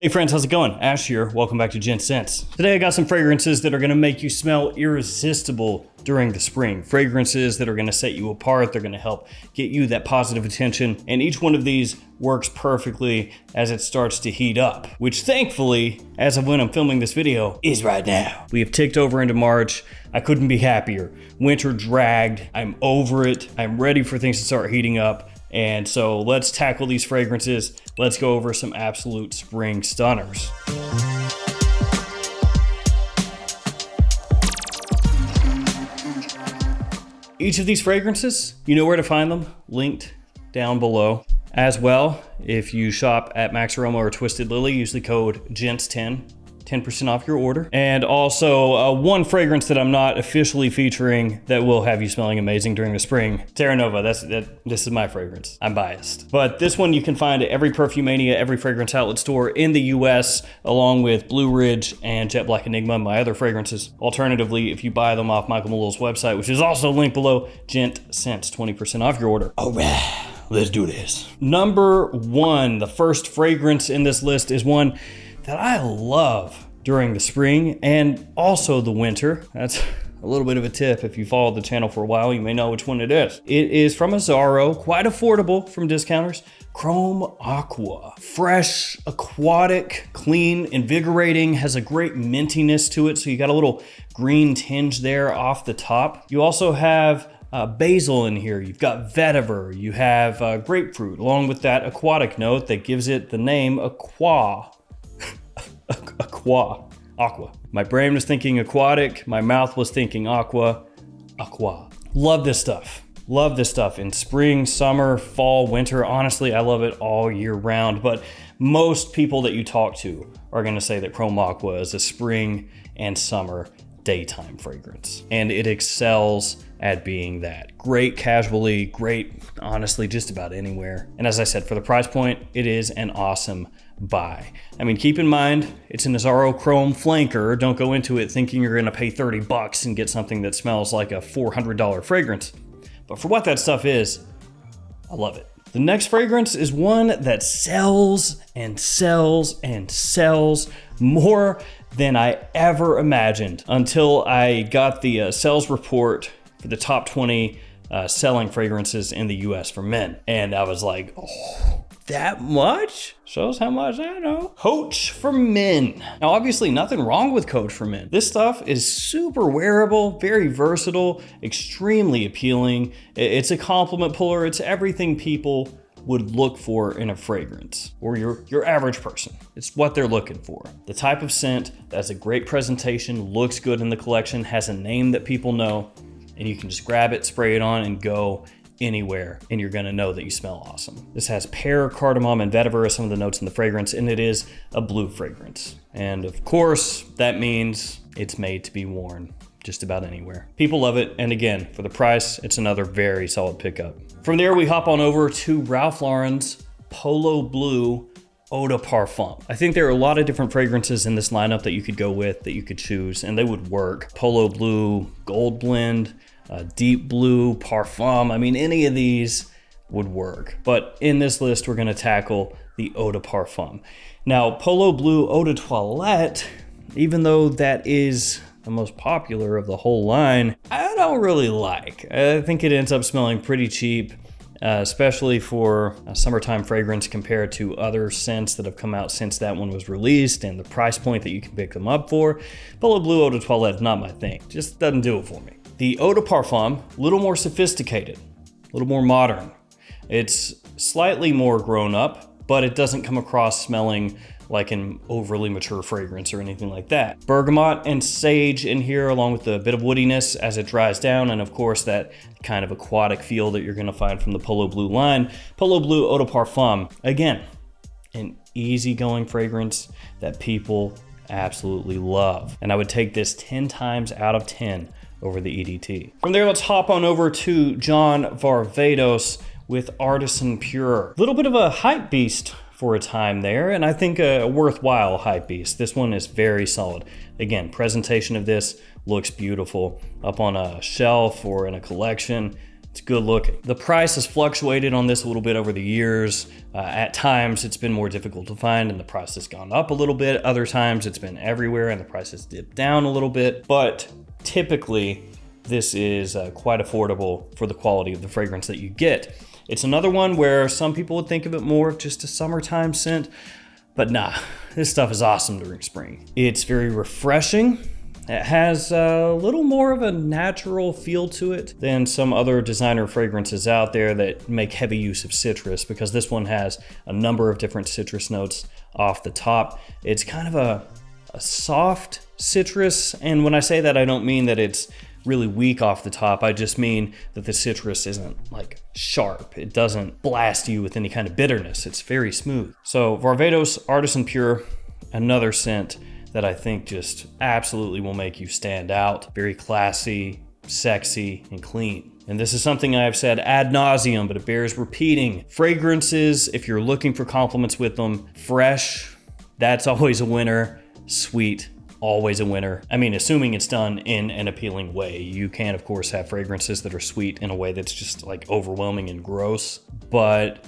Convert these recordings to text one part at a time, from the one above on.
Hey friends, how's it going? Ash here, welcome back to Gents. Today I got some fragrances that are gonna make you smell irresistible during the spring. Fragrances that are gonna set you apart, they're gonna help get you that positive attention, and each one of these works perfectly as it starts to heat up, which thankfully, as of when I'm filming this video, is right now. We have ticked over into March. I couldn't be happier. Winter dragged, I'm over it, I'm ready for things to start heating up. And so let's tackle these fragrances. Let's go over some absolute spring stunners. Each of these fragrances, you know where to find them, linked down below. As well, if you shop at Max Aroma or Twisted Lily, use the code GENTS10. 10% off your order. And also one fragrance that I'm not officially featuring that will have you smelling amazing during the spring. Terra Nova, this is my fragrance. I'm biased. But this one you can find at every Perfumania, every fragrance outlet store in the US, along with Blue Ridge and Jet Black Enigma, my other fragrances. Alternatively, if you buy them off Michael Malul's website, which is also linked below, GENTS, 20% off your order. All right, let's do this. Number one, the first fragrance in this list is one that I love during the spring and also the winter. That's a little bit of a tip. If you followed the channel for a while, you may know which one it is. It is from AZZARO, quite affordable from discounters. Chrome Aqua. Fresh, aquatic, clean, invigorating, has a great mintiness to it. So you got a little green tinge there off the top. You also have basil in here, you've got vetiver, you have grapefruit, along with that aquatic note that gives it the name AQUA. Aqua. My brain was thinking aquatic, my mouth was thinking aqua. Love this stuff. Love this stuff in spring, summer, fall, winter. Honestly, I love it all year round, but most people that you talk to are gonna say that Chrome Aqua is a spring and summer daytime fragrance. And it excels at being that. Great casually, great, honestly, just about anywhere. And as I said, for the price point, it is an awesome buy. I mean, keep in mind, it's an AZZARO Chrome flanker. Don't go into it thinking you're gonna pay 30 bucks and get something that smells like a $400 fragrance. But for what that stuff is, I love it. The next fragrance is one that sells and sells and sells more than I ever imagined until I got the sales report for the top 20 selling fragrances in the US for men. And I was like, oh, that much? Shows how much I know. Coach for men. Now, obviously nothing wrong with Coach for men. This stuff is super wearable, very versatile, extremely appealing. It's a compliment puller. It's everything people would look for in a fragrance, or your average person. It's what they're looking for. The type of scent that's a great presentation, looks good in the collection, has a name that people know, and you can just grab it, spray it on, and go anywhere, and you're gonna know that you smell awesome. This has pear, cardamom, and vetiver as some of the notes in the fragrance, and it is a blue fragrance. And of course, that means it's made to be worn just about anywhere. People love it, and again, for the price, it's another very solid pickup. From there, we hop on over to Ralph Lauren's Polo Blue Eau de Parfum. I think there are a lot of different fragrances in this lineup that you could go with, that you could choose, and they would work. Polo Blue, Gold Blend, Deep Blue, Parfum. I mean, any of these would work. But in this list, we're gonna tackle the Eau de Parfum. Now, Polo Blue Eau de Toilette, even though that is the most popular of the whole line, I don't really like. I think it ends up smelling pretty cheap, especially for a summertime fragrance compared to other scents that have come out since that one was released and the price point that you can pick them up for. Polo Blue Eau de Toilette is not my thing. Just doesn't do it for me. The Eau de Parfum, a little more sophisticated, a little more modern. It's slightly more grown up, but it doesn't come across smelling like an overly mature fragrance or anything like that. Bergamot and sage in here, along with a bit of woodiness as it dries down, and of course that kind of aquatic feel that you're gonna find from the Polo Blue line. Polo Blue Eau de Parfum, again, an easygoing fragrance that people absolutely love. And I would take this 10 times out of 10 over the EDT. From there, let's hop on over to John Varvatos with Artisan Pure. A little bit of a hype beast for a time there, and I think a worthwhile hype beast. This one is very solid. Again, presentation of this looks beautiful up on a shelf or in a collection. It's good looking. The price has fluctuated on this a little bit over the years. At times it's been more difficult to find and the price has gone up a little bit. Other times it's been everywhere and the price has dipped down a little bit. But typically this is quite affordable for the quality of the fragrance that you get. It's another one where some people would think of it more of just a summertime scent, but nah, this stuff is awesome during spring. It's very refreshing. It has a little more of a natural feel to it than some other designer fragrances out there that make heavy use of citrus, because this one has a number of different citrus notes off the top. It's kind of a soft citrus, and when I say that, I don't mean that it's really weak off the top. I just mean that the citrus isn't like sharp. It doesn't blast you with any kind of bitterness. It's very smooth. So Varvatos Artisan Pure, another scent that I think just absolutely will make you stand out. Very classy, sexy, and clean. And this is something I've said ad nauseum, but it bears repeating. Fragrances, if you're looking for compliments with them, fresh, that's always a winner. Sweet, always a winner. I mean, assuming it's done in an appealing way. You can, of course, have fragrances that are sweet in a way that's just like overwhelming and gross, but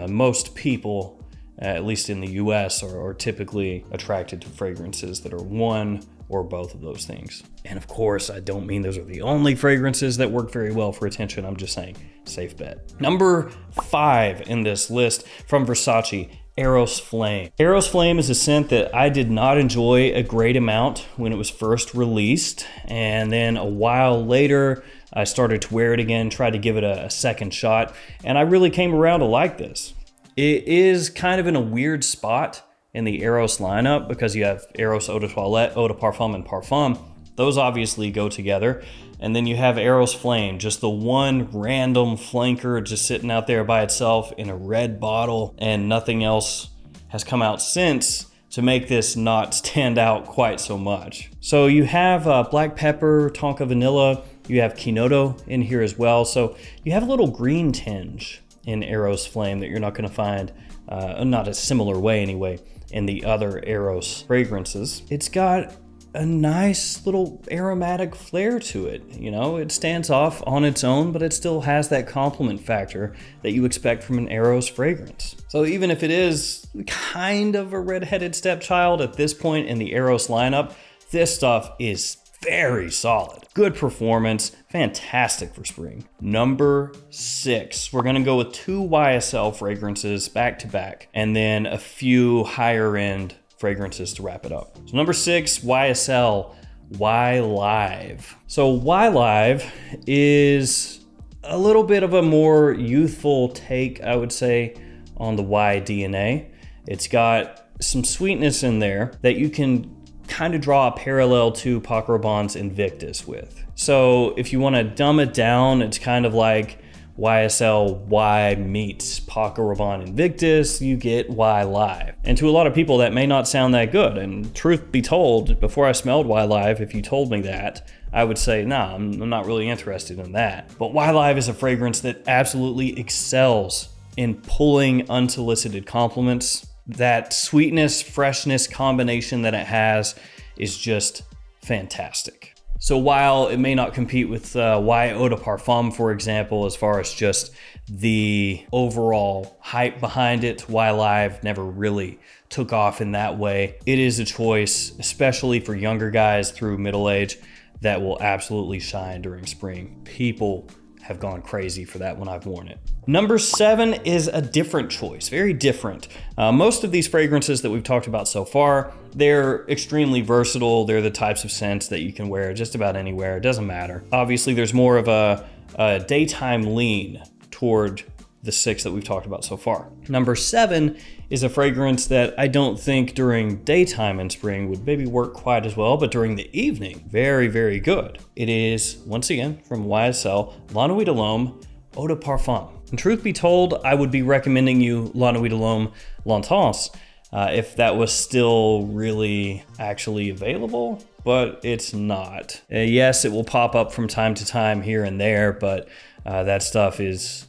most people, at least in the US, are typically attracted to fragrances that are one or both of those things. And of course, I don't mean those are the only fragrances that work very well for attention. I'm just saying, safe bet. Number 5 in this list from Versace, Eros Flame. Eros Flame is a scent that I did not enjoy a great amount when it was first released. And then a while later, I started to wear it again, tried to give it a second shot. And I really came around to like this. It is kind of in a weird spot in the Eros lineup because you have Eros Eau de Toilette, Eau de Parfum, and Parfum. Those obviously go together. And then you have Eros Flame, just the one random flanker just sitting out there by itself in a red bottle, and nothing else has come out since to make this not stand out quite so much. So you have black pepper, tonka vanilla, you have Kinoto in here as well. So you have a little green tinge in Eros Flame that you're not going to find, not a similar way anyway, in the other Eros fragrances. It's got a nice little aromatic flair to it. You know, it stands off on its own, but it still has that compliment factor that you expect from an Eros fragrance. So even if it is kind of a redheaded stepchild at this point in the Eros lineup, this stuff is very solid. Good performance, fantastic for spring. Number 6, we're gonna go with 2 YSL fragrances back to back, and then a few higher end fragrances to wrap it up. So number 6, YSL, Y Live. So Y Live is a little bit of a more youthful take, I would say, on the Y DNA. It's got some sweetness in there that you can kind of draw a parallel to Paco Rabanne's Invictus with. So if you want to dumb it down, it's kind of like YSL Y meets Paco Rabanne Invictus, you get Y Live. And to a lot of people that may not sound that good. And truth be told, before I smelled Y Live, if you told me that, I would say, nah, I'm not really interested in that. But Y Live is a fragrance that absolutely excels in pulling unsolicited compliments. That sweetness, freshness combination that it has is just fantastic. So while it may not compete with Y Eau de Parfum, for example, as far as just the overall hype behind it, Y Live never really took off in that way. It is a choice, especially for younger guys through middle age, that will absolutely shine during spring. People have gone crazy for that when I've worn it. Number 7 is a different choice, very different. Most of these fragrances that we've talked about so far, they're extremely versatile. They're the types of scents that you can wear just about anywhere. It doesn't matter. Obviously, there's more of a daytime lean toward the 6 that we've talked about so far. Number 7 is a fragrance that I don't think during daytime in spring would maybe work quite as well, but during the evening, very, very good. It is, once again, from YSL, La Nuit de l'Homme Eau de Parfum. And truth be told, I would be recommending you La Nuit de l'Homme L'Intense if that was still really actually available, but it's not. Yes, it will pop up from time to time here and there, but that stuff is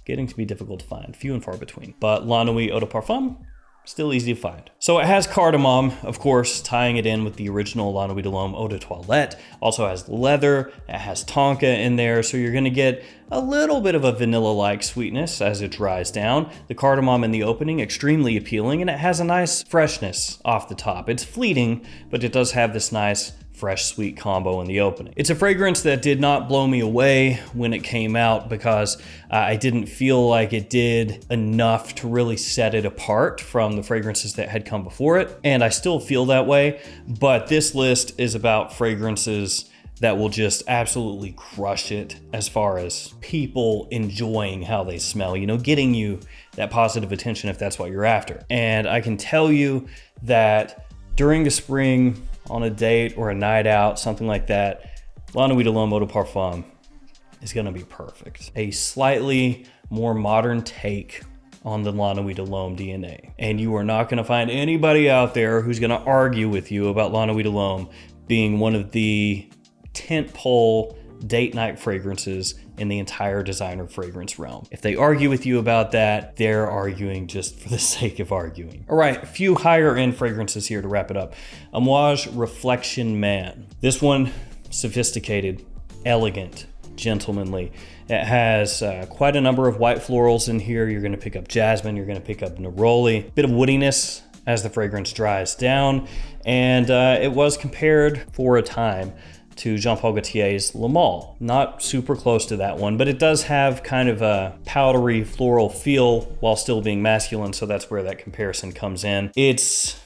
getting to be difficult to find, few and far between. But La Nuit Eau de Parfum, Still easy to find. So it has cardamom, of course, tying it in with the original La Nuit de l'Homme Eau de Toilette. Also has leather, it has tonka in there, so you're gonna get a little bit of a vanilla-like sweetness as it dries down. The cardamom in the opening, extremely appealing, and it has a nice freshness off the top. It's fleeting, but it does have this nice fresh sweet combo in the opening. It's a fragrance that did not blow me away when it came out because I didn't feel like it did enough to really set it apart from the fragrances that had come before it. And I still feel that way, but this list is about fragrances that will just absolutely crush it as far as people enjoying how they smell, you know, getting you that positive attention if that's what you're after. And I can tell you that during the spring, on a date or a night out, something like that, La Nuit de l'Homme Eau de Parfum is gonna be perfect. A slightly more modern take on the La Nuit de l'Homme DNA. And you are not gonna find anybody out there who's gonna argue with you about La Nuit de l'Homme being one of the tentpole date night fragrances in the entire designer fragrance realm. If they argue with you about that, they're arguing just for the sake of arguing. All right, a few higher end fragrances here to wrap it up. AMOUAGE Reflection Man. This one, sophisticated, elegant, gentlemanly. It has quite a number of white florals in here. You're gonna pick up jasmine, you're gonna pick up neroli, bit of woodiness as the fragrance dries down. And it was compared for a time to Jean Paul Gaultier's Le Male. Not super close to that one, but it does have kind of a powdery floral feel while still being masculine, so that's where that comparison comes in. It's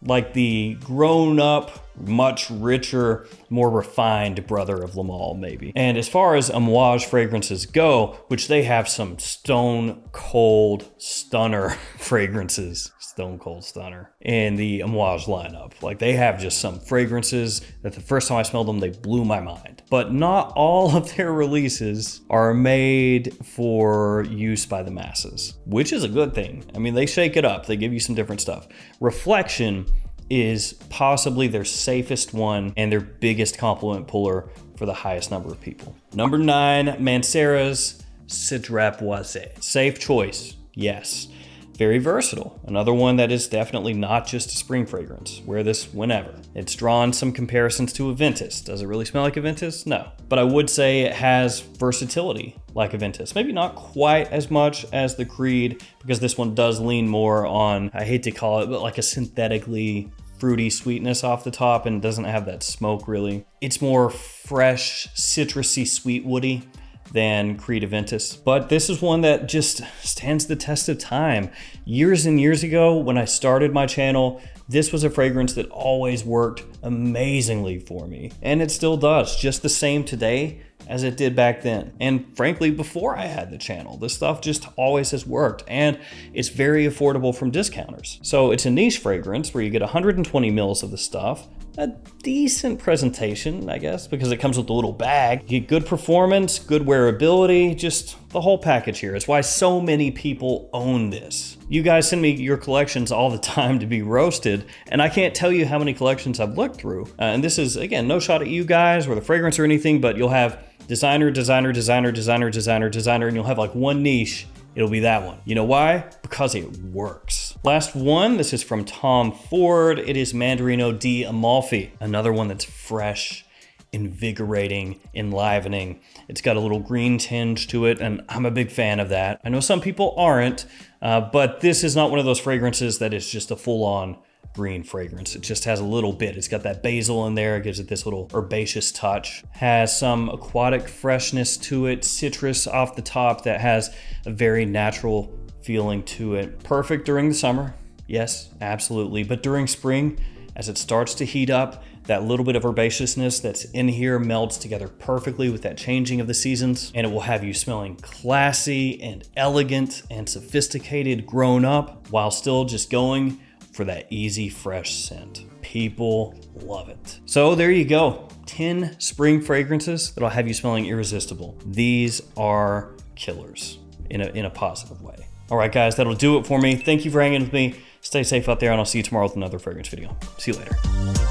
like the grown up, much richer, more refined brother of Le Male, maybe. And as far as AMOUAGE fragrances go, which they have some stone cold stunner fragrances, stone cold stunner, in the AMOUAGE lineup. Like, they have just some fragrances that the first time I smelled them, they blew my mind. But not all of their releases are made for use by the masses, which is a good thing. I mean, they shake it up, they give you some different stuff. Reflection is possibly their safest one and their biggest compliment puller for the highest number of people. Number 9, Mancera's Citra Boisée. Safe choice, yes. Very versatile. Another one that is definitely not just a spring fragrance. Wear this whenever. It's drawn some comparisons to a Ventus. Does it really smell like a Ventus? No. But I would say it has versatility like a Ventus. Maybe not quite as much as the Creed, because this one does lean more on, I hate to call it, but like a synthetically fruity sweetness off the top, and doesn't have that smoke really. It's more fresh, citrusy, sweet woody than Creed Aventus. But this is one that just stands the test of time. Years and years ago, when I started my channel, this was a fragrance that always worked amazingly for me. And it still does, just the same today as it did back then. And frankly, before I had the channel, this stuff just always has worked, and it's very affordable from discounters. So it's a niche fragrance where you get 120 mils of the stuff, a decent presentation, I guess, because it comes with a little bag. You get good performance, good wearability, just the whole package here. It's why so many people own this. You guys send me your collections all the time to be roasted, and I can't tell you how many collections I've looked through. And this is, again, no shot at you guys or the fragrance or anything, but you'll have designer, designer, designer, designer, designer, designer, and you'll have like one niche. It'll be that one. You know why? Because it works. Last one, this is from Tom Ford. It is Mandarino di Amalfi. Another one that's fresh, invigorating, enlivening. It's got a little green tinge to it, and I'm a big fan of that. I know some people aren't, but this is not one of those fragrances that is just a full-on green fragrance. It just has a little bit. It's got that basil in there. It gives it this little herbaceous touch. Has some aquatic freshness to it, citrus off the top that has a very natural feeling to it. Perfect during the summer. Yes, absolutely. But during spring, as it starts to heat up, that little bit of herbaceousness that's in here melds together perfectly with that changing of the seasons, and it will have you smelling classy and elegant and sophisticated, grown up, while still just going for that easy, fresh scent. People love it. So there you go. 10 spring fragrances that'll have you smelling irresistible. These are killers in a positive way. All right, guys, that'll do it for me. Thank you for hanging with me. Stay safe out there, and I'll see you tomorrow with another fragrance video. See you later.